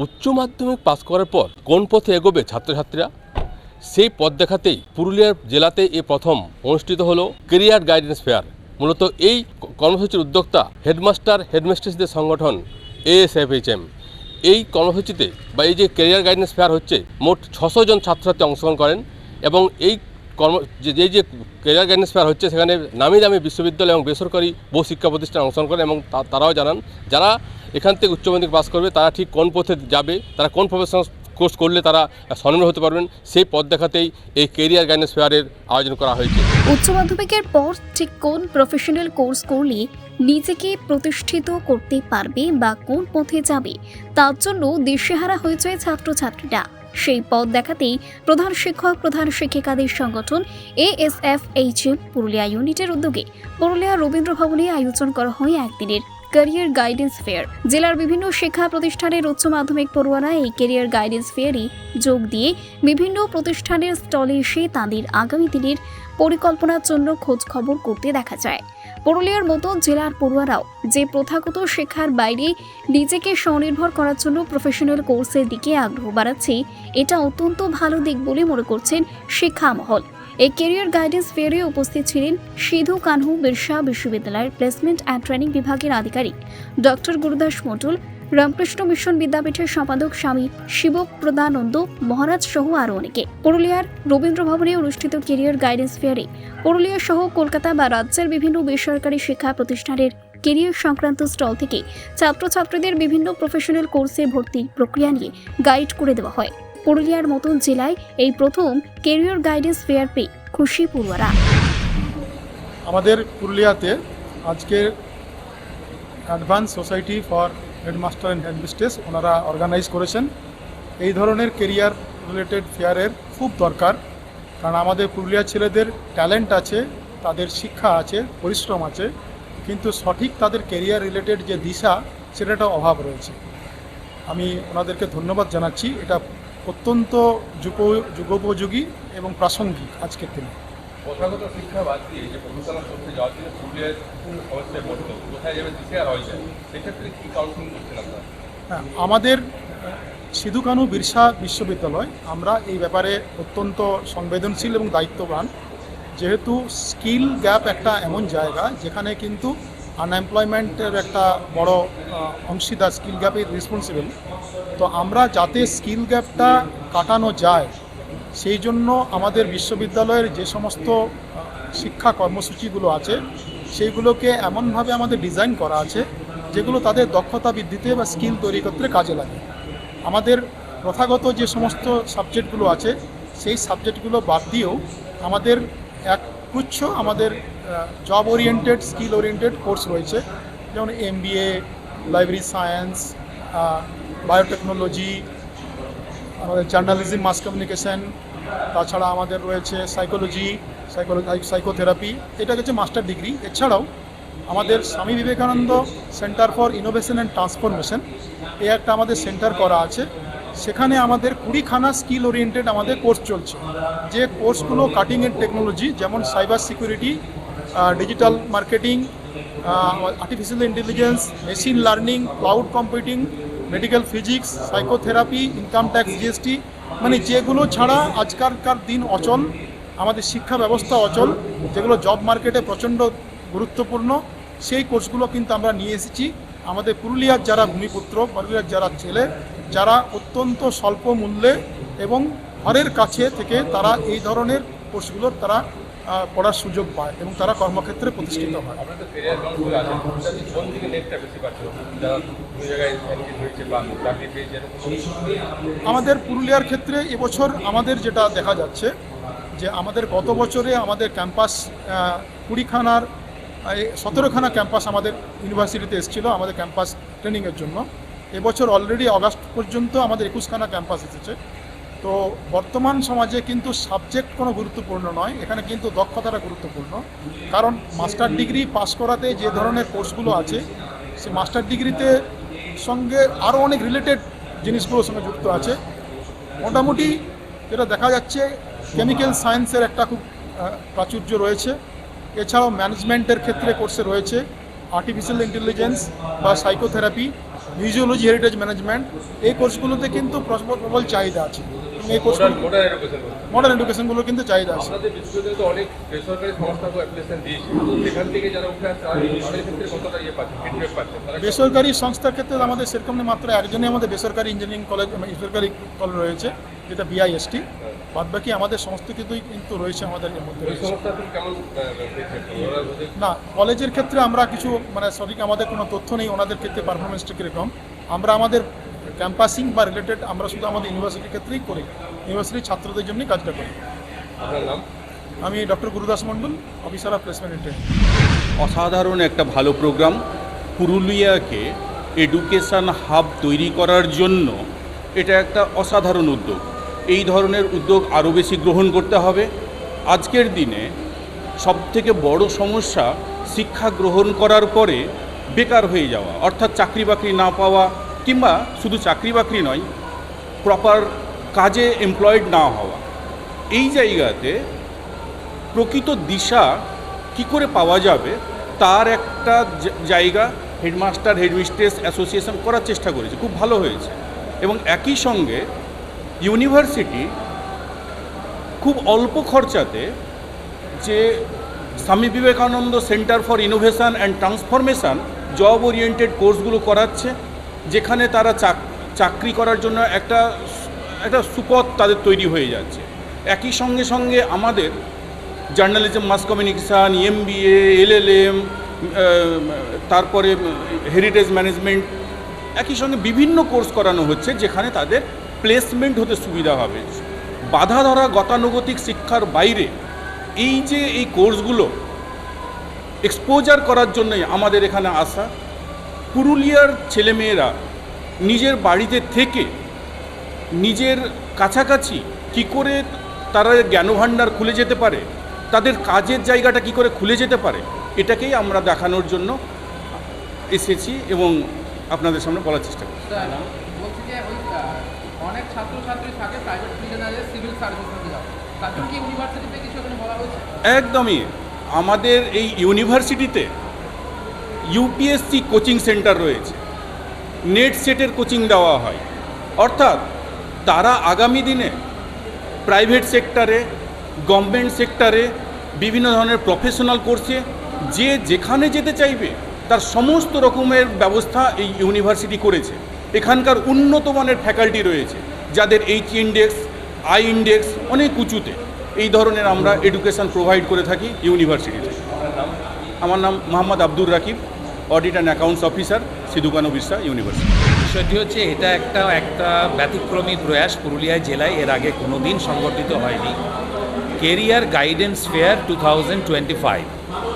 উচ্চ মাধ্যমিক পাস করার পর কোন পথে এগোবে ছাত্রছাত্রীরা, সেই পথ দেখাতেই পুরুলিয়া জেলাতে এই প্রথম অনুষ্ঠিত হলো কেরিয়ার গাইডেন্স ফেয়ার। মূলত এই কর্মসূচির উদ্যোক্তা হেডমাস্টার্সদের সংগঠন ASFHM। এই কর্মসূচিতে বা এই যে কেরিয়ার গাইডেন্স ফেয়ার হচ্ছে, মোট 600 জন ছাত্রছাত্রী অংশগ্রহণ করেন এবং এই যে কেরিয়ার গাইডেন্স ফেয়ার হচ্ছে সেখানে নামি দামি বিশ্ববিদ্যালয় এবং বেসরকারি বহু শিক্ষা প্রতিষ্ঠান অংশগ্রহণ করেন এবং তারাও জানান যারা এখান থেকে উচ্চ মাধ্যমিক পাস করবে তারা ঠিক কোন পথে যাবে, তারা কোন প্রফেশনাল কোর্স করলে তারা স্বনির্ভর হতে পারবেন, সেই পথ দেখাতেই এই কেরিয়ার গাইডেন্স ফেয়ারের আয়োজন করা হয়েছে। উচ্চ মাধ্যমিকের পর ঠিক কোন প্রফেশনাল কোর্স করলে নিজেকে প্রতিষ্ঠিত করতে পারবে বা কোন পথে যাবে, তার জন্য দিশেহারা হয়েছে ছাত্রছাত্রীরা। সেই পথ দেখাতেই প্রধান শিক্ষক প্রধান শিক্ষিকাদের সংগঠন ASFHM পুরুলিয়া ইউনিটের উদ্যোগে পুরুলিয়া রবীন্দ্র ভবনে আয়োজন করা হয় একদিনের ক্যারিয়ার গাইডেন্স ফেয়ার। জেলার বিভিন্ন শিক্ষা প্রতিষ্ঠানের উচ্চ মাধ্যমিক পড়ুয়ারা এই ক্যারিয়ার গাইডেন্স ফেয়ারে যোগ দিয়ে বিভিন্ন প্রতিষ্ঠানের স্টলে এসে তাদের আগামী দিনের পরিকল্পনার জন্য খোঁজ খবর করতে দেখা যায়। পুরুলিয়ার মতো জেলার পড়ুয়ারাও যে প্রথাগত শিক্ষার বাইরে নিজেকে স্বনির্ভর করার জন্য প্রফেশনাল কোর্সের দিকে আগ্রহ বাড়াচ্ছে, এটা অত্যন্ত ভালো দিক বলে মনে করছেন শিক্ষা মহল। এই ক্যারিয়ার গাইডেন্স ফেয়ারে উপস্থিত ছিলেন সিধু কানহু বিরসা বিশ্ববিদ্যালয়ের প্লেসমেন্ট অ্যান্ড ট্রেনিং বিভাগের আধিকারিক ডক্টর গুরুদাস মণ্ডল, রামকৃষ্ণ মিশন বিদ্যাপীঠের সম্পাদক স্বামী শিবপ্রদানন্দ মহারাজ সহ আরও অনেকে। পুরুলিয়ার রবীন্দ্র ভবনে অনুষ্ঠিত ক্যারিয়ার গাইডেন্স ফেয়ারে পুরুলিয়া সহ কলকাতা বা রাজ্যের বিভিন্ন বেসরকারি শিক্ষা প্রতিষ্ঠানের ক্যারিয়ার সংক্রান্ত স্টল থেকে ছাত্রছাত্রীদের বিভিন্ন প্রফেশনাল কোর্সে ভর্তির প্রক্রিয়া নিয়ে গাইড করে দেওয়া হয়। পুরুলিয়ার মতন জেলায় এই প্রথম ক্যারিয়ার গাইডেন্স ফেয়ার পেয়ে খুশি পড়ুয়ারা। আমাদের পুরুলিয়াতে আজকের advance society for headmaster and headmistress ওনারা অর্গানাইজ করেছেন। এই ধরনের কেরিয়ার রিলেটেড ফেয়ারের খুব দরকার, কারণ আমাদের পুরুলিয়ার ছেলেদের ট্যালেন্ট আছে, তাদের শিক্ষা আছে, পরিশ্রম আছে, কিন্তু সঠিক তাদের কেরিয়ার রিলেটেড যে দিশা সেটাটা অভাব রয়েছে। আমি ওনাদেরকে ধন্যবাদ জানাচ্ছি। এটা অত্যন্ত যুগোপযোগী এবং প্রাসঙ্গিক আজকের দিনে। প্রথাগত শিক্ষা বাদ দিয়ে যে প্রফেশনাল কোর্সে যাওয়ার জন্য পুরুলিয়ার কোন সমস্যায় পড়তো, কোথায় যাবে দিশেহারা হয়েছে, সেক্ষেত্রে কী কাউন্সিলিং করছেন আপনারা? হ্যাঁ, আমাদের সিধু কানহু বিরসা বিশ্ববিদ্যালয় আমরা এই ব্যাপারে অত্যন্ত সংবেদনশীল এবং দায়িত্ববান, যেহেতু স্কিল গ্যাপ একটা এমন জায়গা যেখানে কিন্তু আনএমপ্লয়মেন্টের একটা বড় অংশীদার স্কিল গ্যাপের রেসপন্সিবল। তো আমরা যাতে স্কিল গ্যাপটা কাটানো যায় সেই জন্য আমাদের বিশ্ববিদ্যালয়ের যে সমস্ত শিক্ষা কর্মসূচিগুলো আছে সেইগুলোকে এমনভাবে আমাদের ডিজাইন করা আছে যেগুলো তাদের দক্ষতা বৃদ্ধিতে বা স্কিল তৈরি করতে কাজে লাগে। আমাদের প্রথাগত যে সমস্ত সাবজেক্টগুলো আছে সেই সাবজেক্টগুলো বাদ দিয়েও আমাদের একগুচ্ছ আমাদের job oriented skill oriented course রয়েছে, যেমন MBA, লাইব্রেরি সায়েন্স, বায়োটেকনোলজি, আমাদের জার্নালিজম, মাস কমিউনিকেশন, তাছাড়া আমাদের রয়েছে সাইকোথেরাপি, এটা হচ্ছে মাস্টার ডিগ্রি। এছাড়াও আমাদের Swami Vivekananda centre for innovation and transformation এই একটা আমাদের সেন্টার করা আছে, সেখানে আমাদের 20খানা স্কিল ওরিয়েন্টেড আমাদের কোর্স চলছে। যে কোর্সগুলো কাটিং এড টেকনোলজি, যেমন cyber security, digital marketing, artificial intelligence, machine learning, cloud computing, medical physics, psychotherapy, income tax, GST, মানে যেগুলো ছাড়া আজকালকার দিন অচল, আমাদের শিক্ষা ব্যবস্থা অচল, যেগুলো জব মার্কেটে প্রচণ্ড গুরুত্বপূর্ণ, সেই কোর্সগুলো কিন্তু আমরা নিয়ে এসেছি। আমাদের পুরুলিয়ার যারা ভূমিপুত্র, পুরুলিয়ার যারা ছেলে, যারা অত্যন্ত স্বল্প মূল্যে এবং ঘরের কাছে থেকে তারা এই ধরনের কোর্সগুলোর তারা পড়ার সুযোগ পায় এবং তারা কর্মক্ষেত্রে প্রতিষ্ঠিত হয়। আমাদের পুরুলিয়ার ক্ষেত্রে এবছর আমাদের যেটা দেখা যাচ্ছে যে আমাদের গত বছরে আমাদের ক্যাম্পাস 20খানার 17খানা ক্যাম্পাস আমাদের ইউনিভার্সিটিতে এসেছিলো আমাদের ক্যাম্পাস ট্রেনিংয়ের জন্য। এবছর অলরেডি আগস্ট পর্যন্ত আমাদের 21খানা ক্যাম্পাস এসেছে। তো বর্তমান সমাজে কিন্তু সাবজেক্ট কোনো গুরুত্বপূর্ণ নয়, এখানে কিন্তু দক্ষতাটা গুরুত্বপূর্ণ। কারণ মাস্টার ডিগ্রি পাস করাতে যে ধরনের কোর্সগুলো আছে সেই মাস্টার ডিগ্রিতে সঙ্গে আরও অনেক রিলেটেড জিনিসগুলোর সঙ্গে যুক্ত আছে। মোটামুটি যেটা দেখা যাচ্ছে কেমিক্যাল সায়েন্সের একটা খুব প্রাচুর্য রয়েছে, এছাড়াও ম্যানেজমেন্টের ক্ষেত্রে কোর্সে রয়েছে আর্টিফিশিয়াল ইন্টেলিজেন্স বা সাইকোথেরাপি, মিউজিওলজি হেরিটেজ ম্যানেজমেন্ট, এই কোর্সগুলোতে কিন্তু প্রবল চাহিদা আছে। এবং এই কোর্সগুলো মডার্ন এডুকেশনগুলো কিন্তু চাহিদা আছে। আমাদের বিশ্ববিদ্যালয়ে তো অনেক বেসরকারি সংস্থাকে অ্যাপ্লিকেশন দিয়েছে, সেখান থেকে যারা উঠে আসছে তাদের ক্ষেত্রে কতটা ফিডব্যাক পাচ্ছে? বেসরকারি সংস্থার ক্ষেত্রে আমাদের সেরকম মাত্র একজনই আমাদের বেসরকারি ইঞ্জিনিয়ারিং কলেজ বেসরকারি কলেজ রয়েছে, যেটা BIST। বাদবাকি আমাদের সমস্ত কিছুই কিন্তু রয়েছে আমাদের এর মধ্যে ওই রয়েছে। সংস্থা তুমি কেমন না, কলেজের ক্ষেত্রে আমরা কিছু সঠিক আমাদের কোনো তথ্য নেই ওনাদের ক্ষেত্রে পারফরমেন্সটা কীরকম। আমরা আমাদের ক্যাম্পাসিং বা রিলেটেড আমরা শুধু আমাদের ইউনিভার্সিটির ক্ষেত্রেই করি, ইউনিভার্সিটির ছাত্রদের জন্যই কাজটা করি। আপনার নাম? আমি doctor Gurudas Mondal, officer of placement and training. অসাধারণ একটা ভালো প্রোগ্রাম। পুরুলিয়াকে এডুকেশন হাব তৈরি করার জন্য এটা একটা অসাধারণ উদ্যোগ। এই ধরনের উদ্যোগ আরও বেশি গ্রহণ করতে হবে। আজকের দিনে সবথেকে বড় সমস্যা শিক্ষা গ্রহণ করার পরে বেকার হয়ে যাওয়া, অর্থাৎ চাকরি বাকরি না পাওয়া, কিংবা শুধু চাকরি বাকরি নয়, প্রপার কাজে এমপ্লয়েড না হওয়া। এই জায়গাতে প্রকৃত দিশা কি করে পাওয়া যাবে তার একটা জায়গা হেডমাস্টার হেডমিস্ট্রেস অ্যাসোসিয়েশন করার চেষ্টা করেছে, খুব ভালো হয়েছে। এবং একই সঙ্গে ইউনিভার্সিটি খুব অল্প খরচাতে যে Swami Vivekananda centre for innovation and transformation job oriented কোর্সগুলো করাচ্ছে, যেখানে তারা চাকরি করার জন্য একটা সুপথ তাদের তৈরি হয়ে যাচ্ছে। একই সঙ্গে সঙ্গে আমাদের জার্নালিজম, মাস কমিউনিকেশান, MBA, LLM, তারপরে হেরিটেজ ম্যানেজমেন্ট, একই সঙ্গে বিভিন্ন কোর্স করানো হচ্ছে, যেখানে তাদের প্লেসমেন্ট হতে সুবিধা হবে। বাধা ধরা গতানুগতিক শিক্ষার বাইরে এই কোর্সগুলো এক্সপোজার করার জন্যই আমাদের এখানে আসা। পুরুলিয়ার ছেলেমেয়েরা নিজের বাড়িতে থেকে নিজের কাছাকাছি কি করে তারা জ্ঞানভাণ্ডার খুলে যেতে পারে, তাদের কাজের জায়গাটা কি করে খুলে যেতে পারে, এটাকেই আমরা দেখানোর জন্য এসেছি এবং আপনাদের সামনে বলার চেষ্টা করছি। বলছি যে ওই অনেক ছাত্রছাত্রী থাকে প্রাইভেট প্রিজনারে সিভিল সার্ভিস নিতে যাবে, তার জন্য কি ইউনিভার্সিটিতে কিছু এখানে বলা হয়েছে? একদমই। আমাদের এই ইউনিভার্সিটিতে UPSC কোচিং সেন্টার রয়েছে, নেট সেটের কোচিং দেওয়া হয়। অর্থাৎ তারা আগামী দিনে প্রাইভেট সেক্টরে, গভর্নমেন্ট সেক্টরে, বিভিন্ন ধরনের প্রফেশনাল কোর্সে যে যেখানে যেতে চাইবে তার সমস্ত রকমের ব্যবস্থা এই ইউনিভার্সিটি করেছে। এখানকার উন্নত মানের ফ্যাকাল্টি রয়েছে, যাদের H ইন্ডেক্স, I ইন্ডেক্স অনেক উঁচুতে। এই ধরনের আমরা এডুকেশন প্রোভাইড করে থাকি ইউনিভার্সিটিতে। আমার নাম Mohammad Abdur Rakib, audit and accounts officer, Sidho-Kanho Birsa university. বিষয়টি হচ্ছে এটা একটা ব্যতিক্রমী প্রয়াস পুরুলিয়া জেলায় এর আগে কোনো দিন সংগঠিত হয়নি। কেরিয়ার গাইডেন্স ফেয়ার 2025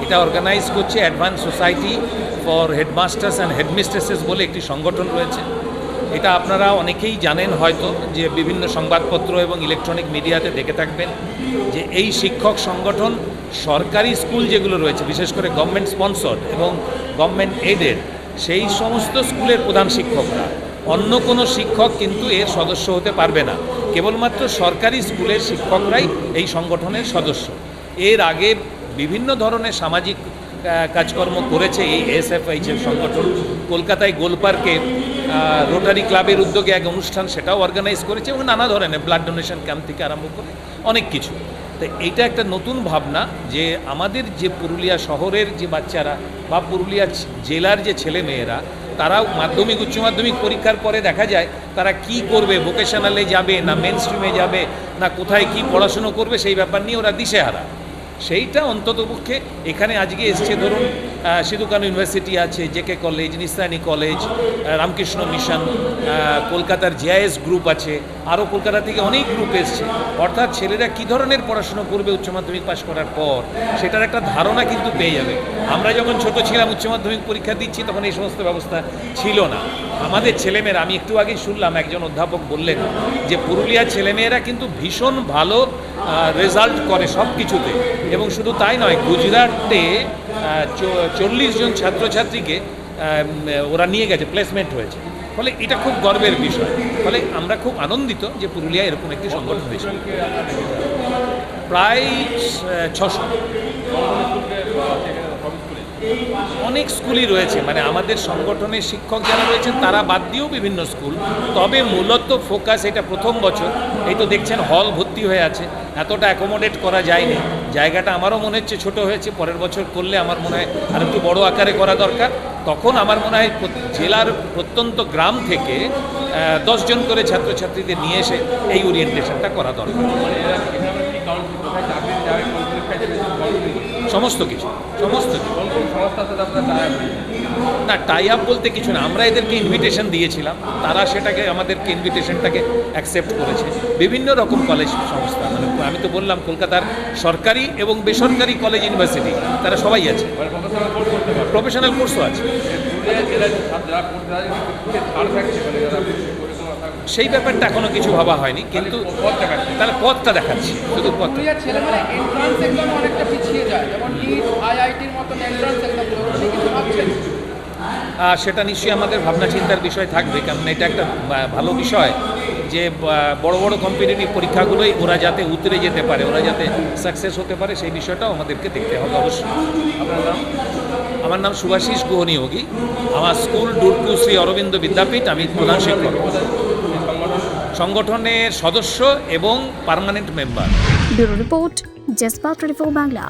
এটা অর্গানাইজ করছে advance society for headmasters and হেডমিস্ট্রেসেস বলে একটি সংগঠন রয়েছে। এটা আপনারা অনেকেই জানেন হয়তো, যে বিভিন্ন সংবাদপত্র এবং ইলেকট্রনিক মিডিয়াতে দেখে থাকবেন যে এই শিক্ষক সংগঠন সরকারি স্কুল যেগুলো রয়েছে, বিশেষ করে গভর্নমেন্ট স্পন্সর্ড এবং গভর্নমেন্ট এডেড, সেই সমস্ত স্কুলের প্রধান শিক্ষকরা, অন্য কোনো শিক্ষক কিন্তু এর সদস্য হতে পারবে না। কেবলমাত্র সরকারি স্কুলের শিক্ষকরাই এই সংগঠনের সদস্য। এর আগে বিভিন্ন ধরনের সামাজিক কাজকর্ম করেছে এই SFIH এর সংগঠন। কলকাতায় গোলপার্কে রোটারি ক্লাবের উদ্যোগে এক অনুষ্ঠান সেটাও অর্গানাইজ করেছে, এবং নানা ধরনের ব্লাড ডোনেশন ক্যাম্প থেকে আরম্ভ করে অনেক কিছু। তো এইটা একটা নতুন ভাবনা যে আমাদের যে পুরুলিয়া শহরের যে বাচ্চারা বা পুরুলিয়া জেলার যে ছেলেমেয়েরা, তারাও মাধ্যমিক উচ্চ মাধ্যমিক পরীক্ষার পরে দেখা যায় তারা কি করবে, ভোকেশনালে যাবে না মেন স্ট্রিমে যাবে না কোথায় কি পড়াশুনো করবে, সেই ব্যাপার নিয়ে ওরা দিশেহারা। সেইটা অন্ততপক্ষে এখানে আজকে এসছে, ধরুন সিধু-কানু ইউনিভার্সিটি আছে, JK college, নিস্তানি college, Ramakrishna mission, কলকাতার JIS গ্রুপ আছে, আরও কলকাতা থেকে অনেক গ্রুপ এসছে। অর্থাৎ ছেলেরা কী ধরনের পড়াশুনো করবে উচ্চ মাধ্যমিক পাশ করার পর সেটার একটা ধারণা কিন্তু পেয়ে যাবে। আমরা যখন ছোট ছিলাম উচ্চ মাধ্যমিক পরীক্ষা দিচ্ছি তখন এই সমস্ত ব্যবস্থা ছিল না। আমাদের ছেলেমেয়েরা, আমি একটু আগে শুনলাম একজন অধ্যাপক বললেন যে পুরুলিয়ার ছেলেমেয়েরা কিন্তু ভীষণ ভালো রেজাল্ট করে সব কিছুতে, এবং শুধু তাই নয়, গুজরাটে 40 জন ছাত্রছাত্রীকে ওরা নিয়ে গেছে, প্লেসমেন্ট হয়েছে। ফলে এটা খুব গর্বের বিষয়। ফলে আমরা খুব আনন্দিত যে পুরুলিয়ায় এরকম একটি সংগঠন হয়েছে। প্রায় 600 অনেক স্কুলই রয়েছে, মানে আমাদের সংগঠনের শিক্ষক যারা রয়েছেন তারা বাদ দিয়েও বিভিন্ন স্কুল। তবে মূলত ফোকাস এটা প্রথম বছর, এই তো দেখছেন হল ভর্তি হয়ে আছে, এতটা অ্যাকোমোডেট করা যায়নি। জায়গাটা আমারও মনে হচ্ছে ছোট হয়েছে, পরের বছর করলে আমার মনে হয় আর একটু বড় আকারে করা দরকার। তখন আমার মনে হয় জেলার প্রত্যন্ত গ্রাম থেকে 10 জন করে ছাত্রছাত্রীদের নিয়ে এসে এই ওরিয়েন্টেশনটা করা দরকার। সমস্ত কিছু না, টাই আপ বলতে কিছু না, আমরা এদেরকে ইনভিটেশন দিয়েছিলাম, তারা সেটাকে আমাদেরকে ইনভিটেশনটাকে অ্যাকসেপ্ট করেছে। বিভিন্ন রকম কলেজ সংস্থা, মানে আমি তো বললাম কলকাতার সরকারি এবং বেসরকারি কলেজ ইউনিভার্সিটি তারা সবাই আছে, প্রফেশনাল কোর্সও আছে। সেই ব্যাপারটা এখনো কিছু ভাবা হয়নি, কিন্তু তাহলে পথটা দেখাচ্ছি, শুধু পথ। পুরুলিয়ার ছেলেমেয়েরা এন্ট্রান্স এক্সামে অনেকটা পিছিয়ে যায়, যেমন নিট, আইআইটির মতন এন্ট্রান্স এক্সাম আপনি কিছু ভাবছেন? সেটা নিশ্চয়ই আমাদের ভাবনা চিন্তার বিষয় থাকবে, কারণ এটা একটা ভালো বিষয় যে বড় বড় কম্পিটিটিভ পরীক্ষাগুলোই ওরা যাতে উতরে যেতে পারে, ওরা যাতে সাকসেস হতে পারে, সেই বিষয়টাও আমাদেরকে দেখতে হবে অবশ্যই। আপনার নাম? আমার নাম সুভাষিস গুহনিয়োগী, আমার স্কুল ডুরকু শ্রী অরবিন্দ বিদ্যাপীঠ, আমি প্রধান শিক্ষক, সংগঠনের সদস্য এবং পার্মানেন্ট মেম্বার। ব্যুরো রিপোর্ট, জেসপার 24 বাংলা।